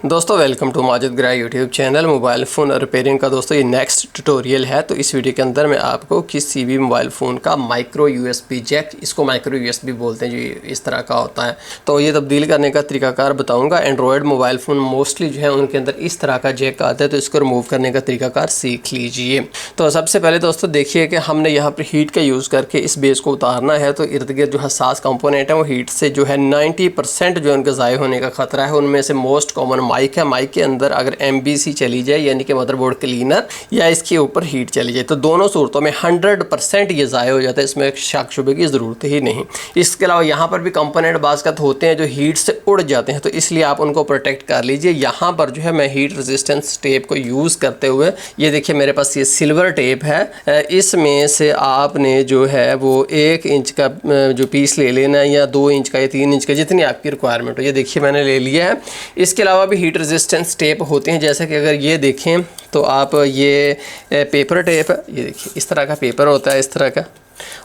दोस्तों welcome to Majid ग्रा YouTube channel. Mobile phone repairing का दोस्तों ये नेक्स्ट ट्यूटोरियल है। तो इस वीडियो के अंदर मैं आपको किसी भी मोबाइल फ़ोन का माइक्रो यूएसबी जैक, इसको माइक्रो यूएसबी बोलते हैं, जो इस तरह का होता है, तो ये तब्दील करने का तरीकाकार बताऊंगा। एंड्रॉयड मोबाइल फ़ोन मोस्टली जो है उनके अंदर इस तरह का जैक आता है, तो इसको रिमूव करने का तरीकाकार सीख लीजिए। तो सबसे पहले दोस्तों देखिए कि हमने यहाँ पर हीट का यूज़ करके इस बेस को उतारना है। तो इर्द गिर्द जो हसास कंपोनेंट है वो हीट से जो है 90% जो उनका ज़ाय होने का ख़तरा है। उनमें से मोस्ट कॉमन माइक है। माइक के अंदर अगर MBC चली जाए यानी कि मदरबोर्ड क्लीनर, या इसके ऊपर हीट चली जाए, तो दोनों सूरतों में 100% ये ज़ाय हो जाता है। इसमें शक शुबे की ज़रूरत ही नहीं। इसके अलावा यहाँ पर भी कंपोनेंट बाज़त होते हैं जो हीट से उड़ जाते हैं, तो इसलिए आप उनको प्रोटेक्ट कर लीजिए। यहाँ पर जो है मैं हीट रेजिस्टेंस टेप को यूज़ करते हुए, ये देखिए मेरे पास ये सिल्वर टेप है, इसमें से आपने जो है वो 1 इंच का जो पीस ले लेना है, या 2 इंच का या 3 इंच का, जितनी आपकी रिक्वायरमेंट हो। ये देखिए मैंने ले लिया है। इसके अलावा भी हीट रेजिस्टेंस टेप होते हैं, जैसे कि अगर ये देखें तो आप ये पेपर टेप, ये देखिए इस तरह का पेपर होता है, इस तरह का।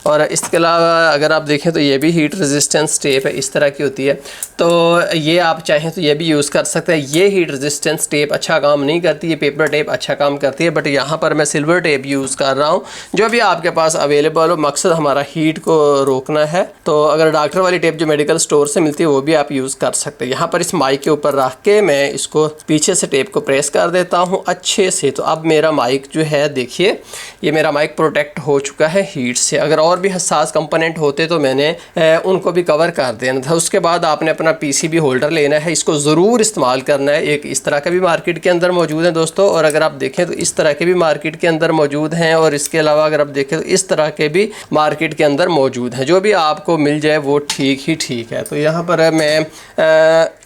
और इसके अलावा अगर आप देखें तो ये भी हीट रेजिस्टेंस टेप है, इस तरह की होती है। तो ये आप चाहें तो ये भी यूज़ कर सकते हैं। ये हीट रेजिस्टेंस टेप अच्छा काम नहीं करती, ये पेपर टेप अच्छा काम करती है, बट यहाँ पर मैं सिल्वर टेप यूज़ कर रहा हूँ। जो भी आपके पास अवेलेबल हो, मकसद हमारा हीट को रोकना है। तो अगर डॉक्टर वाली टेप जो मेडिकल स्टोर से मिलती है वो भी आप यूज़ कर सकते हैं। यहाँ पर इस माइक के ऊपर रख के मैं इसको पीछे से टेप को प्रेस कर देता हूँ अच्छे से। तो अब मेरा माइक जो है देखिए, ये मेरा माइक प्रोटेक्ट हो चुका है हीट से। अगर और भी हसास कंपोनेंट होते तो मैंने उनको भी कवर कर देना था। उसके बाद आपने अपना PCB होल्डर लेना है, इसको ज़रूर इस्तेमाल करना है। एक इस तरह का भी मार्केट के अंदर मौजूद है दोस्तों, और अगर आप देखें तो इस तरह के भी मार्केट के अंदर मौजूद हैं, और इसके अलावा अगर आप देखें तो इस तरह के भी मार्केट के अंदर मौजूद हैं। जो भी आपको मिल जाए वो ठीक ही ठीक है। तो यहाँ पर मैं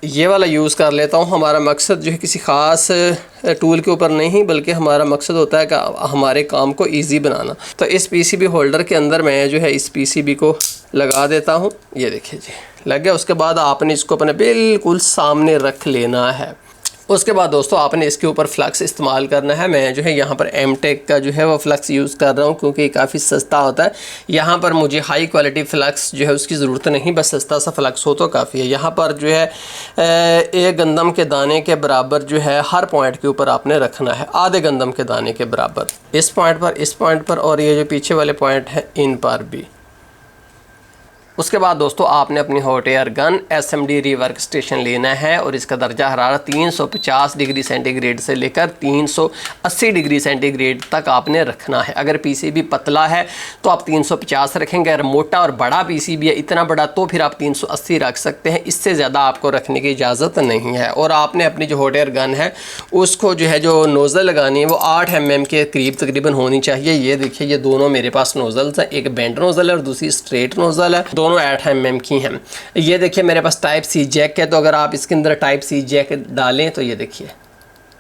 ये वाला यूज़ कर लेता हूँ। हमारा मकसद जो है किसी ख़ास टूल के ऊपर नहीं, बल्कि हमारा मकसद होता है कि हमारे काम को इजी बनाना। तो इस PCB होल्डर के अंदर मैं जो है इस PCB को लगा देता हूँ। ये देखिए जी लग गया। उसके बाद आपने इसको अपने बिल्कुल सामने रख लेना है। उसके बाद दोस्तों आपने इसके ऊपर फ्लक्स इस्तेमाल करना है। मैं जो है यहाँ पर M-Tech का जो है वो फ्लक्स यूज़ कर रहा हूँ, क्योंकि काफ़ी सस्ता होता है। यहाँ पर मुझे हाई क्वालिटी फ्लक्स जो है उसकी ज़रूरत नहीं, बस सस्ता सा फ्लक्स हो तो काफ़ी है। यहाँ पर जो है एक गंदम के दाने के बराबर जो है हर पॉइंट के ऊपर आपने रखना है, आधे गंदम के दाने के बराबर, इस पॉइंट पर और ये जो पीछे वाले पॉइंट हैं इन पर भी। उसके बाद दोस्तों आपने अपनी hot air gun SMD rework station लेना है, और इसका दर्जा हरारत 350 डिग्री सेंटीग्रेड से लेकर 380 डिग्री सेंटीग्रेड तक आपने रखना है। अगर PCB पतला है तो आप 350 रखेंगे, अगर मोटा और बड़ा PCB है, इतना बड़ा, तो फिर आप 380 रख सकते हैं। इससे ज़्यादा आपको रखने की इजाज़त नहीं है। और आपने अपनी जो हॉट एयर गन है उसको जो है जो नोज़ल लगानी है वो 8 mm के करीब तकरीबन होनी चाहिए। ये देखिए ये दोनों मेरे पास नोज़ल्स हैं, एक बेंड नोज़ल है और दूसरी स्ट्रेट नोज़ल है, दोनों 8 mm की हैं। ये देखिए मेरे पास Type-C जैक है, तो अगर आप इसके अंदर Type-C जैक डालें तो ये देखिए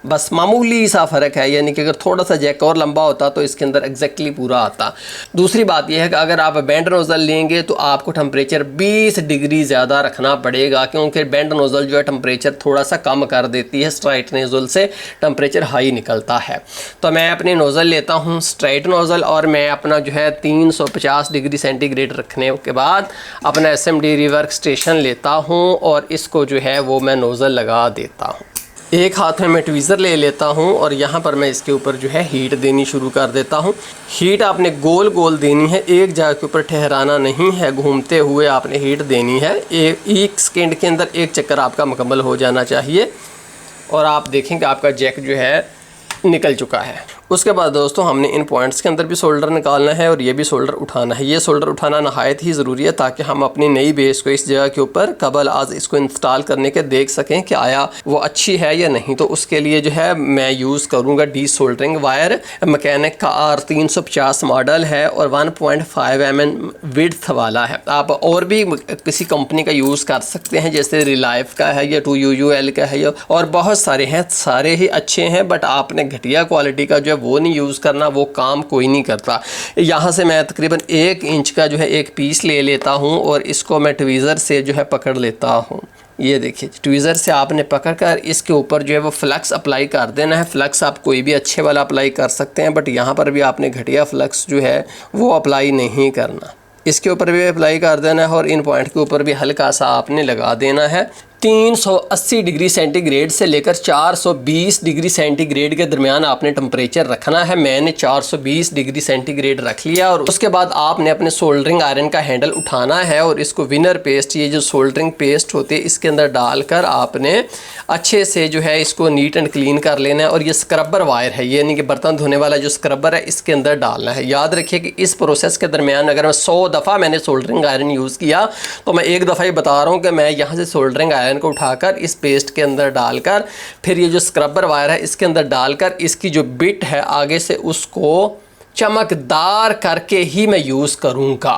बस मामूली सा फ़र्क है, यानी कि अगर थोड़ा सा जैक और लंबा होता तो इसके अंदर एग्जैक्टली पूरा आता। दूसरी बात यह है कि अगर आप बेंड नोज़ल लेंगे तो आपको टेम्परेचर 20 डिग्री ज़्यादा रखना पड़ेगा, क्योंकि बेंड नोज़ल जो है टेम्परेचर थोड़ा सा कम कर देती है, स्ट्राइट नोज़ल से टेम्परेचर हाई निकलता है। तो मैं अपनी नोज़ल लेता हूँ स्ट्राइट नोज़ल, और मैं अपना जो है 350 डिग्री सेंटीग्रेड रखने के बाद अपना SMD रीवर्क स्टेशन लेता हूँ, और इसको जो है वो मैं नोज़ल लगा देता हूँ। एक हाथ में मैं ट्वीज़र ले लेता हूं, और यहाँ पर मैं इसके ऊपर जो है हीट देनी शुरू कर देता हूं। हीट आपने गोल गोल देनी है, एक जगह के ऊपर ठहराना नहीं है, घूमते हुए आपने हीट देनी है। एक सेकेंड के अंदर एक चक्कर आपका मुकम्मल हो जाना चाहिए, और आप देखेंगे आपका जैक जो है निकल चुका है। उसके बाद दोस्तों हमने इन पॉइंट्स के अंदर भी सोल्डर निकालना है, और ये भी सोल्डर उठाना है। ये सोल्डर उठाना नहायत ही ज़रूरी है, ताकि हम अपनी नई बेस को इस जगह के ऊपर कबल आज इसको इंस्टॉल करने के देख सकें कि आया वो अच्छी है या नहीं। तो उसके लिए जो है मैं यूज़ करूँगा डीसोल्डरिंग वायर। मैकेनिक का R350 मॉडल है, और 1.5 mm विड्थ वाला है। आप और भी किसी कंपनी का यूज़ कर सकते हैं, जैसे रिलाइफ का है या 2UUL का है, और बहुत सारे हैं, सारे ही अच्छे हैं, बट आपने घटिया क्वालिटी का जो है वो नहीं यूज़ करना, वो काम कोई नहीं करता। यहाँ से मैं तकरीबन 1 इंच का जो है एक पीस ले लेता हूँ, और इसको मैं ट्वीज़र से जो है पकड़ लेता हूँ। ये देखिए ट्वीज़र से आपने पकड़कर इसके ऊपर जो है वो फ्लक्स अप्लाई कर देना है। फ्लक्स आप कोई भी अच्छे वाला अप्लाई कर सकते हैं, बट यहाँ पर भी आपने घटिया फ्लक्स जो है वो अप्लाई नहीं करना। इसके ऊपर भी अप्लाई कर देना है, और इन पॉइंट के ऊपर भी हल्का सा आपने लगा देना है। 380 डिग्री सेंटीग्रेड से लेकर 420 डिग्री सेंटीग्रेड के दरमियान आपने टेम्परेचर रखना है। मैंने 420 डिग्री सेंटीग्रेड रख लिया और उसके बाद आपने अपने सोल्डरिंग आयरन का हैंडल उठाना है और इसको विनर पेस्ट, ये जो सोल्डरिंग पेस्ट होती है, इसके अंदर डालकर आपने अच्छे से जो है इसको नीट एंड क्लीन कर लेना है। और ये स्क्रबर वायर है, ये नहीं कि बर्तन धोने वाला जो स्क्रबर है, इसके अंदर डालना है। याद रखिए कि इस प्रोसेस के दरमियान अगर मैं 100 दफ़ा मैंने सोल्डरिंग आयरन यूज़ किया तो मैं एक दफ़ा ही बता रहा हूँ कि मैं यहाँ से सोल्डरिंग आयरन को उठाकर इस पेस्ट के अंदर डालकर फिर ये जो स्क्रबर वायर है इसके अंदर डालकर इसकी जो बिट है आगे से उसको चमकदार करके ही मैं यूज़ करूँगा।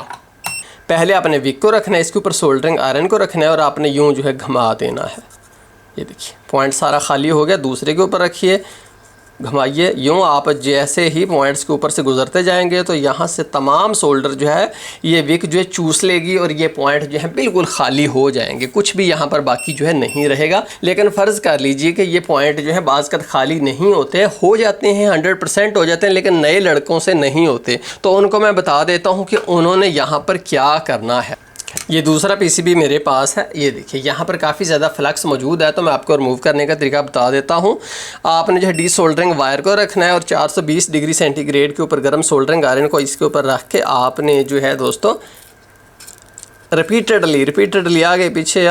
पहले आपने विक को रखना है, इसके ऊपर सोल्डरिंग आयरन को रखना है और आपने यूँ जो है घुमा देना है। ये देखिए पॉइंट सारा खाली हो गया। दूसरे के ऊपर रखिए, घुमाइए। यूँ आप जैसे ही पॉइंट्स के ऊपर से गुजरते जाएंगे तो यहाँ से तमाम सोल्डर जो है ये विक जो है चूस लेगी और ये पॉइंट जो है बिल्कुल खाली हो जाएंगे, कुछ भी यहाँ पर बाकी जो है नहीं रहेगा। लेकिन फ़र्ज़ कर लीजिए कि ये पॉइंट जो है बाज़ का खाली नहीं होते, हो जाते हैं 100% हो जाते हैं, लेकिन नए लड़कों से नहीं होते। तो उनको मैं बता देता हूँ कि उन्होंने यहाँ पर क्या करना है। ये दूसरा पीसीबी मेरे पास है। ये देखिए यहाँ पर काफ़ी ज़्यादा फ्लक्स मौजूद है, तो मैं आपको रिमूव करने का तरीका बता देता हूँ। आपने जो है डी सोल्डरिंग वायर को रखना है और 420 डिग्री सेंटीग्रेड के ऊपर गर्म सोल्डरिंग आयरन को इसके ऊपर रख के आपने जो है दोस्तों रिपीटेडली आगे पीछे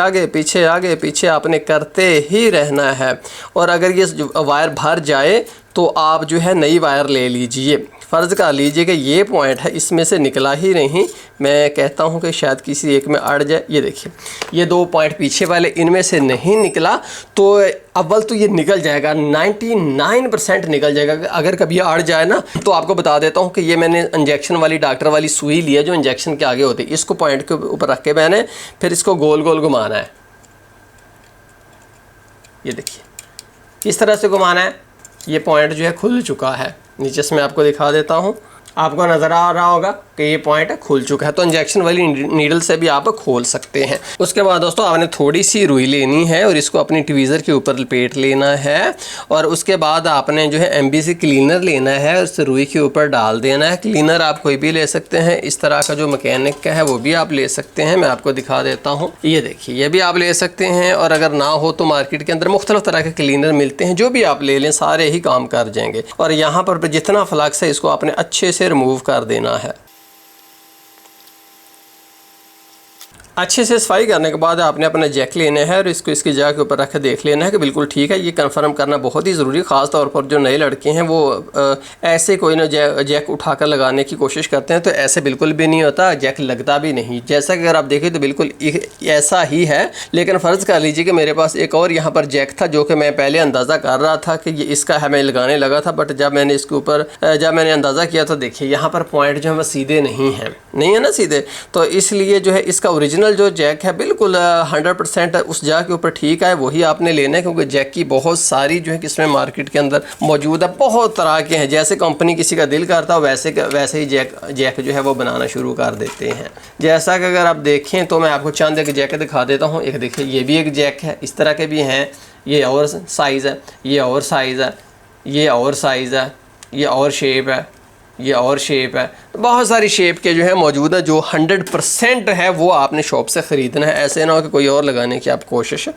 आपने करते ही रहना है। और अगर ये वायर भर जाए तो आप जो है नई वायर ले लीजिए। फ़र्ज़ कर लीजिए कि ये पॉइंट है, इसमें से निकला ही नहीं, मैं कहता हूँ कि शायद किसी एक में अड़ जाए। ये देखिए ये 2 पॉइंट पीछे वाले इनमें से नहीं निकला तो अव्वल तो ये निकल जाएगा, 99% निकल जाएगा। अगर कभी अड़ जाए ना तो आपको बता देता हूँ कि ये मैंने इंजेक्शन वाली डॉक्टर वाली सुई ली है जो इंजेक्शन के आगे होती है। इसको पॉइंट के ऊपर रख के मैंने फिर इसको गोल गोल घुमाना है। ये देखिए किस तरह से घुमाना है। ये पॉइंट जो है खुल चुका है। नीचे से मैं आपको दिखा देता हूँ, आपको नज़र आ रहा होगा कि ये पॉइंट खुल चुका है। तो इंजेक्शन वाली नीडल से भी आप खोल सकते हैं। उसके बाद दोस्तों आपने थोड़ी सी रुई लेनी है और इसको अपनी ट्वीज़र के ऊपर लपेट लेना है और उसके बाद आपने जो है MBC क्लीनर लेना है और उस रुई के ऊपर डाल देना है। क्लीनर आप कोई भी ले सकते हैं, इस तरह का जो मैकेनिक का है वो भी आप ले सकते हैं। मैं आपको दिखा देता हूँ, ये देखिए ये भी आप ले सकते हैं। और अगर ना हो तो मार्केट के अंदर मुख्तलिफ तरह के क्लीनर मिलते हैं, जो भी आप ले लें सारे ही काम कर जाएंगे। और यहाँ पर जितना फ्लक्स है इसको आपने अच्छे से रिमूव कर देना है। अच्छे से सफाई करने के बाद आपने अपना जैक लेना है और इसको इसकी जगह के ऊपर रख के देख लेना है कि बिल्कुल ठीक है। ये कंफर्म करना बहुत ही ज़रूरी है, ख़ास तौर पर जो नए लड़के हैं वो ऐसे कोई ना जैक उठाकर लगाने की कोशिश करते हैं, तो ऐसे बिल्कुल भी नहीं होता, जैक लगता भी नहीं। जैसा कि अगर आप देखें तो बिल्कुल ऐसा ही है। लेकिन फ़र्ज़ कर लीजिए कि मेरे पास एक और यहाँ पर जैक था जो कि मैं पहले अंदाज़ा कर रहा था कि ये इसका है, मैं लगाने लगा था। बट जब मैंने इसके ऊपर मैंने अंदाज़ा किया तो देखिए यहाँ पर पॉइंट जो है वो सीधे नहीं है ना सीधे। तो इसलिए जो है इसका ओरिजिनल जो जैक है बिल्कुल 100% उस जगह के ऊपर ठीक है, वही आपने लेना है। क्योंकि जैक की बहुत सारी जो है किस्में मार्केट के अंदर मौजूद है, बहुत तरह के हैं। जैसे कंपनी किसी का दिल करता है वैसे ही जैक जो है वो बनाना शुरू कर देते हैं। जैसा कि अगर आप देखें तो मैं आपको चंद एक जैक दिखा देता हूँ। एक देखिए ये भी एक जैक है, इस तरह के भी हैं। ये और साइज़ है, ये और साइज़ है, ये और साइज़ है, ये और शेप है, ये और शेप है। तो बहुत सारी शेप के जो है मौजूद है। जो 100% है वो आपने शॉप से ख़रीदना है, ऐसे ना हो कि कोई और लगाने की आप कोशिश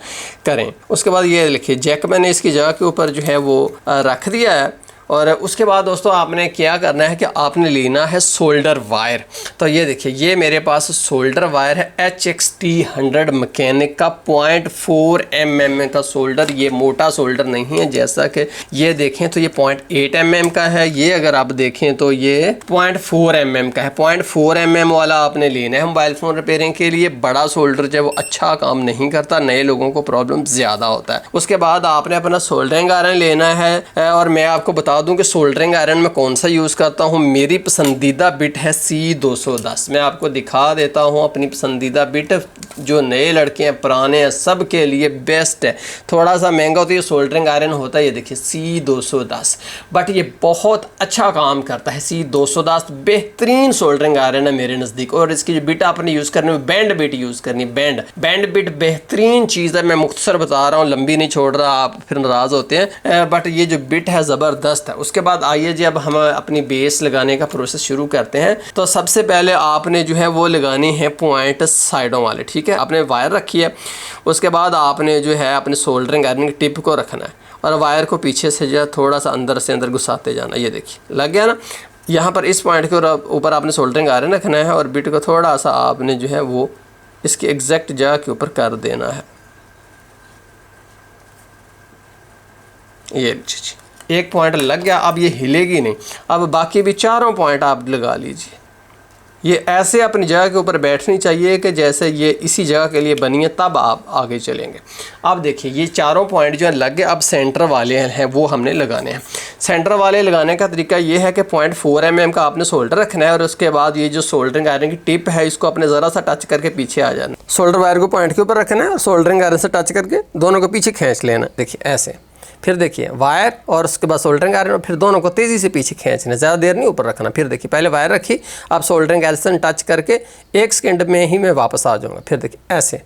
करें। उसके बाद ये लिखिए जैक मैंने इसकी जगह के ऊपर जो है वो रख दिया है। और उसके बाद दोस्तों आपने क्या करना है कि आपने लेना है सोल्डर वायर। तो ये देखिए ये मेरे पास सोल्डर वायर है HXT 100 मैकेनिक का 0.4 mm का सोल्डर। ये मोटा सोल्डर नहीं है, जैसा कि ये देखें तो ये 0.8 mm का है। ये अगर आप देखें तो ये 0.4 mm का है। 0.4 mm वाला आपने लेना है मोबाइल फ़ोन रिपेयरिंग के लिए। बड़ा सोल्डर जो है वो अच्छा काम नहीं करता, नए लोगों को प्रॉब्लम ज़्यादा होता है। उसके बाद आपने अपना सोल्डरिंग आयरन लेना है। और मैं आपको बता दूं कि सोल्डरिंग आयरन में कौन सा यूज़ करता हूं। मेरी पसंदीदा बिट है C210। मैं आपको दिखा देता हूं अपनी पसंदीदा बिट, जो नए लड़के हैं पुराने हैं सब के लिए बेस्ट है। थोड़ा सा महंगा होता है, सोल्डरिंग आयरन होता है। ये देखिए C210, बट ये बहुत अच्छा काम करता है। C210 बेहतरीन सोल्डरिंग आयरन है मेरे नज़दीक। और इसकी जो बिट आपने यूज़ करनी है बैंड बिट यूज़ करनी, बैंड बिट बेहतरीन चीज़ है। मैं मुख्तसर बता रहा हूँ, लंबी नहीं छोड़ रहा, आप फिर नाराज़ होते हैं। बट ये जो बिट है ज़बरदस्त ज़बरदस्त है। उसके बाद आइए जी अब हम अपनी बेस लगाने का प्रोसेस शुरू करते हैं। तो सबसे पहले आपने जो है वो लगानी है पॉइंट साइडों वाले, ठीक है। आपने वायर रखी है, उसके बाद आपने जो है अपने सोल्डरिंग आयरन की टिप को रखना है और वायर को पीछे से जो है थोड़ा सा अंदर से अंदर घुसाते जाना। ये देखिए लग गया ना। यहाँ पर इस पॉइंट के ऊपर आपने सोल्डरिंग आयरन रखना है और बिट को थोड़ा सा आपने जो है वो इसकी एग्जैक्ट जगह के ऊपर कर देना है। ये जी एक पॉइंट लग गया, अब ये हिलेगी नहीं। अब बाकी भी चारों पॉइंट आप लगा लीजिए। ये ऐसे अपनी जगह के ऊपर बैठनी चाहिए कि जैसे ये इसी जगह के लिए बनी है, तब आप आगे चलेंगे। अब देखिए ये चारों पॉइंट जो है लग गए। अब सेंटर वाले हैं वो हमने लगाने हैं। सेंटर वाले लगाने का तरीका ये है कि 0.4 mm का आपने सोल्डर रखना है और उसके बाद ये जो सोल्डरिंग आयरन की टिप है इसको अपने ज़रा सा टच करके पीछे आ जाना। सोल्डर वायर को पॉइंट के ऊपर रखना है और सोल्डरिंग आयरन से टच करके दोनों को पीछे खींच लेना। देखिए ऐसे, फिर देखिए वायर और उसके बाद सोल्डरिंग आयरन और फिर दोनों को तेज़ी से पीछे खींचना, ज़्यादा देर नहीं ऊपर रखना। फिर देखिए पहले वायर रखी, अब सोल्डरिंग आयरन टच करके 1 सेकंड में ही मैं वापस आ जाऊँगा। फिर देखिए ऐसे,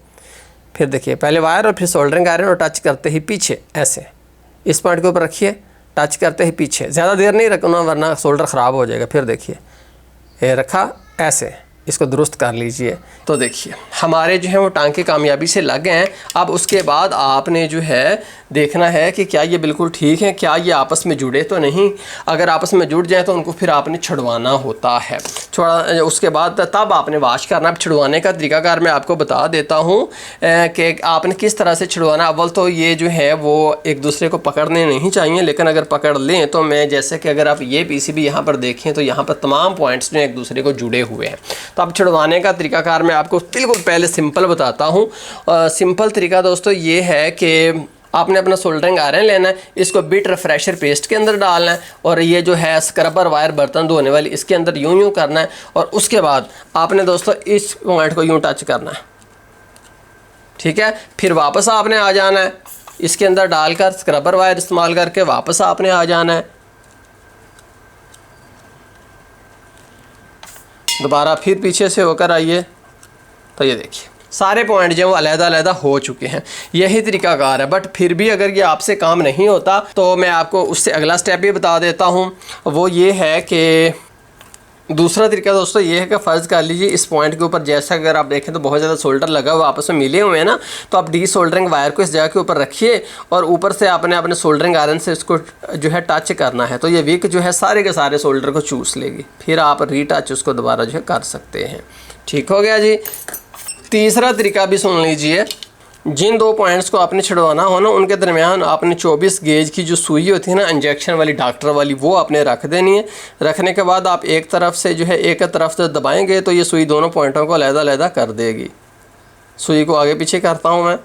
फिर देखिए पहले वायर और फिर सोल्डरिंग आयरन और टच करते ही पीछे ऐसे, इस पॉइंट के ऊपर रखिए, टच करते ही पीछे, ज़्यादा देर नहीं रखना वरना सोल्डर ख़राब हो जाएगा। फिर देखिए ये रखा ऐसे, इसको दुरुस्त कर लीजिए। तो देखिए हमारे जो है वो टांके कामयाबी से लग गए हैं। अब उसके बाद आपने जो है देखना है कि क्या ये बिल्कुल ठीक है, क्या ये आपस में जुड़े तो नहीं। अगर आपस में जुड़ जाए तो उनको फिर आपने छुड़वाना होता है। उसके बाद तब आपने वाश करना। छुड़वाने का तरीकाकार मैं आपको बता देता हूँ कि आपने किस तरह से छुड़वाना। अव्वल तो ये जो है वो एक दूसरे को पकड़ने नहीं चाहिए, लेकिन अगर पकड़ लें तो मैं जैसे कि अगर आप ये PCB यहाँ पर देखें तो यहाँ पर तमाम पॉइंट्स जो एक दूसरे को जुड़े हुए हैं। तो अब छुड़वाने का तरीकाकार मैं आपको बिल्कुल पहले सिंपल बताता हूँ। सिंपल तरीका दोस्तों ये है कि आपने अपना सोल्डरिंग आयरन लेना है, इसको बिट रिफ्रेशर पेस्ट के अंदर डालना है और ये जो है स्क्रबर वायर बर्तन धोने वाली इसके अंदर यूं करना है और उसके बाद आपने दोस्तों इस पॉइंट को यूं टच करना है, ठीक है। फिर वापस आपने आ जाना है, इसके अंदर डालकर स्क्रबर वायर इस्तेमाल करके वापस आपने आ जाना है। दोबारा फिर पीछे से होकर आइए, तो ये देखिए सारे पॉइंट जो है वो अलग-अलग हो चुके हैं। यही तरीकाकार है, बट फिर भी अगर ये आपसे काम नहीं होता तो मैं आपको उससे अगला स्टेप भी बता देता हूँ। वो ये है कि दूसरा तरीका दोस्तों ये है कि फ़र्ज़ कर लीजिए इस पॉइंट के ऊपर जैसा अगर आप देखें तो बहुत ज़्यादा सोल्डर लगा हुआ आपस में मिले हुए हैं ना, तो आप सोल्डरिंग वायर को इस जगह के ऊपर रखिए और ऊपर से आपने अपने सोल्डरिंग आयरन से इसको जो है टच करना है। तो ये विक जो है सारे के सारे सोल्डर को चूस लेगी, फिर आप रीटच उसको दोबारा जो है कर सकते हैं। ठीक हो गया जी। तीसरा तरीका भी सुन लीजिए। जिन 2 पॉइंट्स को आपने छुड़वाना हो ना उनके दरमियान आपने 24 गेज की जो सुई होती है ना इंजेक्शन वाली डॉक्टर वाली, वो आपने रख देनी है। रखने के बाद आप एक तरफ से जो है एक तरफ से दबाएंगे तो ये सुई दोनों पॉइंटों को अलग-अलग कर देगी। सुई को आगे पीछे करता हूँ मैं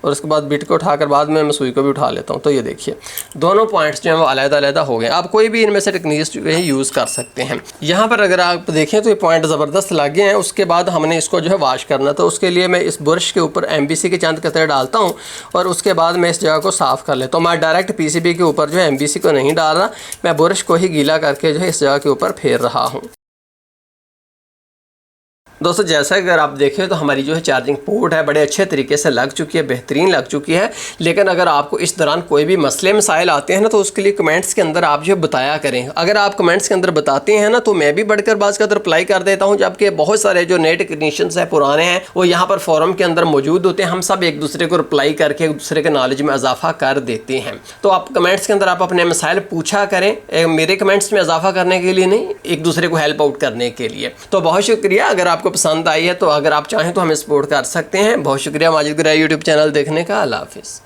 और उसके बाद बिट को उठाकर बाद में मैं सुई को भी उठा लेता हूँ। तो ये देखिए दोनों पॉइंट्स जो हैं वो अलग-अलग हो गए। आप कोई भी इनमें से टेक्निक्स जो है यूज़ कर सकते हैं। यहाँ पर अगर आप देखें तो ये पॉइंट ज़बरदस्त लगे हैं। उसके बाद हमने इसको जो है वाश करना, तो उसके लिए मैं इस ब्रश के ऊपर MBC के चंद कतरे डालता हूँ और उसके बाद मैं इस जगह को साफ़ कर लेता हूँ। मैं डायरेक्ट PCB के ऊपर जो है MBC को नहीं डाल रहा, मैं ब्रश को ही गीला करके जो है इस जगह के ऊपर फेर रहा हूँ। दोस्तों जैसा अगर आप देखें तो हमारी जो है चार्जिंग पोर्ट है बड़े अच्छे तरीके से लग चुकी है, बेहतरीन लग चुकी है। लेकिन अगर आपको इस दौरान कोई भी मसले मसाइल आते हैं ना तो उसके लिए कमेंट्स के अंदर आप जो बताया करें। अगर आप कमेंट्स के अंदर बताते हैं ना तो मैं भी बढ़कर बाज़ का रिप्लाई कर देता हूँ, जबकि बहुत सारे जो नए टेक्नीशियंस हैं पुराने हैं वो यहाँ पर फोरम के अंदर मौजूद होते हैं। हम सब एक दूसरे को रिप्लाई करके एक दूसरे के नॉलेज में इजाफा कर देते हैं। तो आप कमेंट्स के अंदर आप अपने मसाइल पूछा करें, मेरे कमेंट्स में इजाफा करने के लिए नहीं, एक दूसरे को हेल्प आउट करने के लिए। तो बहुत शुक्रिया। अगर आपको पसंद आई है तो अगर आप चाहें तो हमें सपोर्ट कर सकते हैं। बहुत शुक्रिया माजिद गुराई यूट्यूब चैनल देखने का। अल्लाह हाफिज़।